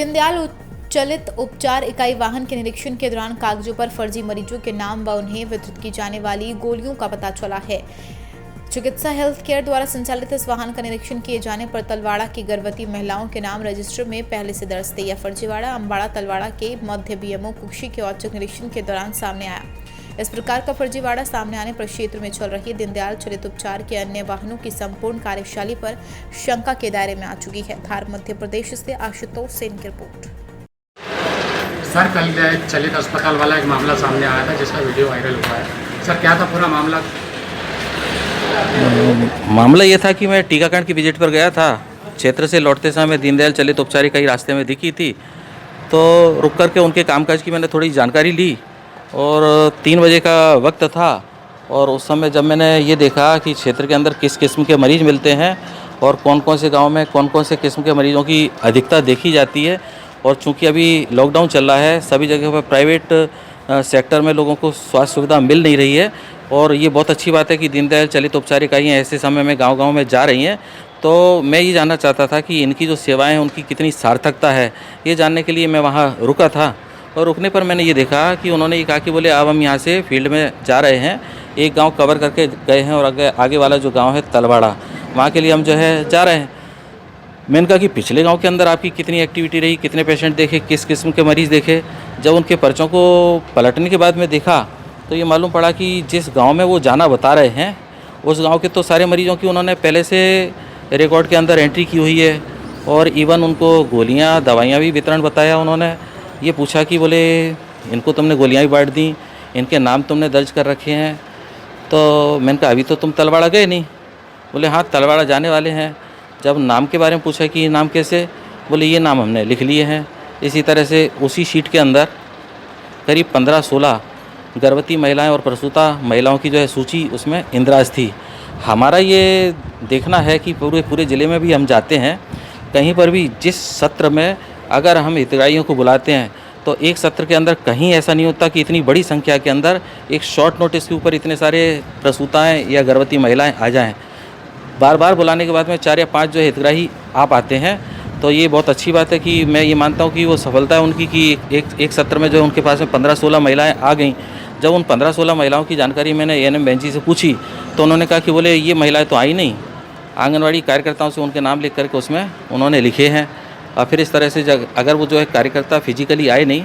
दीनदयाल चलित उपचार इकाई वाहन के निरीक्षण के दौरान कागजों पर फर्जी मरीजों के नाम व उन्हें वितरित की जाने वाली गोलियों का पता चला है। चिकित्सा हेल्थ केयर द्वारा संचालित इस वाहन का निरीक्षण किए जाने पर तलवाड़ा की गर्भवती महिलाओं के नाम रजिस्टर में पहले से दर्ज थे। यह फर्जीवाड़ा अम्बाड़ा तलवाड़ा के मध्य बीएमओ कुक्षी के औचक निरीक्षण के दौरान सामने आया। इस प्रकार का फर्जीवाड़ा सामने आने पर क्षेत्र में चल रही दीनदयाल चलित उपचार के अन्य वाहनों की संपूर्ण कार्यशैली पर शंका के दायरे में आ चुकी है। धार मध्य प्रदेश से आशुतोष सेन की रिपोर्ट। सर, कल चलित अस्पताल वाला एक मामला सामने आया था जिसका वीडियो वायरल हुआ है। सर, क्या था पूरा मामला? मामला ये था कि मैं टीकाकरण की विजिट पर गया था। क्षेत्र से लौटते समय दीनदयाल चलित उपचार इकाई रास्ते में दिखी थी, तो रुक करके उनके कामकाज की मैंने थोड़ी जानकारी ली और 3 बजे का वक्त था। और उस समय जब मैंने ये देखा कि क्षेत्र के अंदर किस किस्म के मरीज़ मिलते हैं और कौन कौन से गांव में कौन कौन से किस्म के मरीज़ों की अधिकता देखी जाती है, और चूंकि अभी लॉकडाउन चल रहा है, सभी जगह पर प्राइवेट सेक्टर में लोगों को स्वास्थ्य सुविधा मिल नहीं रही है। और ये बहुत अच्छी बात है कि दीनदयाल चलित उपचार इकाइयाँ ऐसे समय में गाँव-गाँव में जा रही हैं। तो मैं ये जानना चाहता था कि इनकी जो सेवाएँ हैं उनकी कितनी सार्थकता है, ये जानने के लिए मैं वहाँ रुका था। और रुकने पर मैंने ये देखा कि उन्होंने ये कहा कि बोले अब हम यहाँ से फील्ड में जा रहे हैं, एक गांव कवर करके गए हैं और आगे वाला जो गांव है तलवाड़ा, वहाँ के लिए हम जो है जा रहे हैं। मैंने कहा कि पिछले गांव के अंदर आपकी कितनी एक्टिविटी रही, कितने पेशेंट देखे, किस किस्म के मरीज़ देखे। जब उनके पर्चों को पलटने के बाद में देखा तो ये मालूम पड़ा कि जिस गाँव में वो जाना बता रहे हैं उस गाँव के तो सारे मरीज़ों की उन्होंने पहले से रिकॉर्ड के अंदर एंट्री की हुई है। और इवन उनको गोलियाँ दवाइयाँ भी वितरण बताया। उन्होंने ये पूछा कि बोले इनको तुमने गोलियां भी बांट दी, इनके नाम तुमने दर्ज कर रखे हैं। तो मैंने कहा अभी तो तुम तलवाड़ा गए नहीं। बोले हाँ, तलवाड़ा जाने वाले हैं। जब नाम के बारे में पूछा कि ये नाम कैसे, बोले ये नाम हमने लिख लिए हैं। इसी तरह से उसी शीट के अंदर करीब 15-16 गर्भवती महिलाएं और प्रसूता महिलाओं की जो है सूची उसमें इंद्राज थी। हमारा ये देखना है कि पूरे ज़िले में भी हम जाते हैं, कहीं पर भी जिस सत्र में अगर हम हितग्राहियों को बुलाते हैं तो एक सत्र के अंदर कहीं ऐसा नहीं होता कि इतनी बड़ी संख्या के अंदर एक शॉर्ट नोटिस के ऊपर इतने सारे प्रसूताएं या गर्भवती महिलाएं आ जाएं। बार बार बुलाने के बाद में 4 या 5 जो हितग्राही आ पाते हैं, तो ये बहुत अच्छी बात है कि मैं ये मानता हूँ कि वो सफलता है उनकी कि एक सत्र में जो उनके पास में 15-16 महिलाएँ आ गईं। जब उन 15-16 महिलाओं की जानकारी मैंने ANM बेंच से पूछी तो उन्होंने कहा कि बोले ये महिलाएँ तो आई नहीं, आंगनबाड़ी कार्यकर्ताओं से उनके नाम लिख करके उसमें उन्होंने लिखे हैं। और फिर इस तरह से अगर वो जो है कार्यकर्ता फिजिकली आए नहीं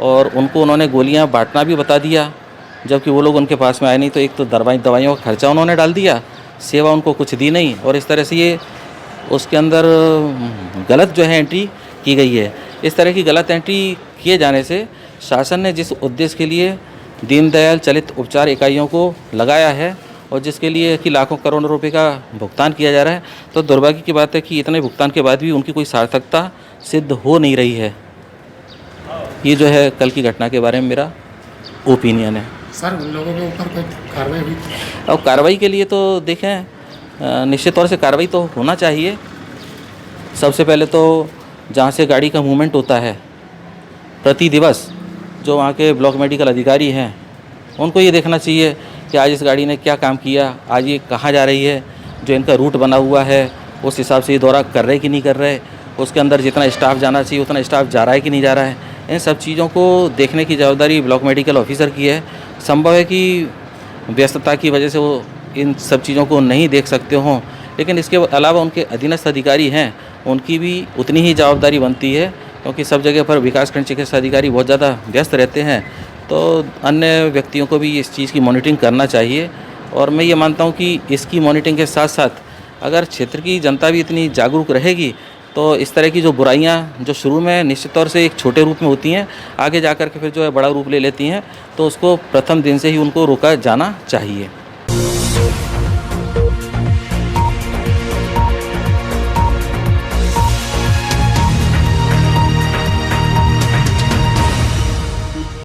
और उनको उन्होंने गोलियां बांटना भी बता दिया, जबकि वो लोग उनके पास में आए नहीं, तो एक तो दवाइयों का खर्चा उन्होंने डाल दिया, सेवा उनको कुछ दी नहीं, और इस तरह से ये उसके अंदर गलत जो है एंट्री की गई है। इस तरह की गलत एंट्री किए जाने से शासन ने जिस उद्देश्य के लिए दीनदयाल चलित उपचार इकाइयों को लगाया है और जिसके लिए कि लाखों करोड़ों रुपए का भुगतान किया जा रहा है, तो दुर्भाग्य की बात है कि इतने भुगतान के बाद भी उनकी कोई सार्थकता सिद्ध हो नहीं रही है। ये जो है कल की घटना के बारे में मेरा ओपिनियन है। सर, उन लोगों के ऊपर कोई कार्रवाई हुई? और कार्रवाई के लिए तो देखें, निश्चित तौर से कार्रवाई तो होना चाहिए। सबसे पहले तो जहाँ से गाड़ी का मूवमेंट होता है प्रति दिवस, जो वहाँ के ब्लॉक मेडिकल अधिकारी हैं उनको ये देखना चाहिए कि आज इस गाड़ी ने क्या काम किया, आज ये कहाँ जा रही है, जो इनका रूट बना हुआ है उस हिसाब से ये दौरा कर रहे कि नहीं कर रहे, उसके अंदर जितना स्टाफ जाना चाहिए उतना स्टाफ जा रहा है कि नहीं जा रहा है। इन सब चीज़ों को देखने की जवाबदारी ब्लॉक मेडिकल ऑफिसर की है। संभव है कि व्यस्तता की वजह से वो इन सब चीज़ों को नहीं देख सकते हों, लेकिन इसके अलावा उनके अधीनस्थ अधिकारी हैं, उनकी भी उतनी ही जवाबदारी बनती है, क्योंकि सब जगह पर विकासखंड चिकित्सा अधिकारी बहुत ज़्यादा व्यस्त रहते हैं। तो अन्य व्यक्तियों को भी इस चीज़ की मॉनिटरिंग करना चाहिए। और मैं ये मानता हूँ कि इसकी मॉनिटरिंग के साथ साथ अगर क्षेत्र की जनता भी इतनी जागरूक रहेगी तो इस तरह की जो बुराइयाँ जो शुरू में निश्चित तौर से एक छोटे रूप में होती हैं, आगे जा कर के फिर जो है बड़ा रूप ले लेती हैं, तो उसको प्रथम दिन से ही उनको रोका जाना चाहिए।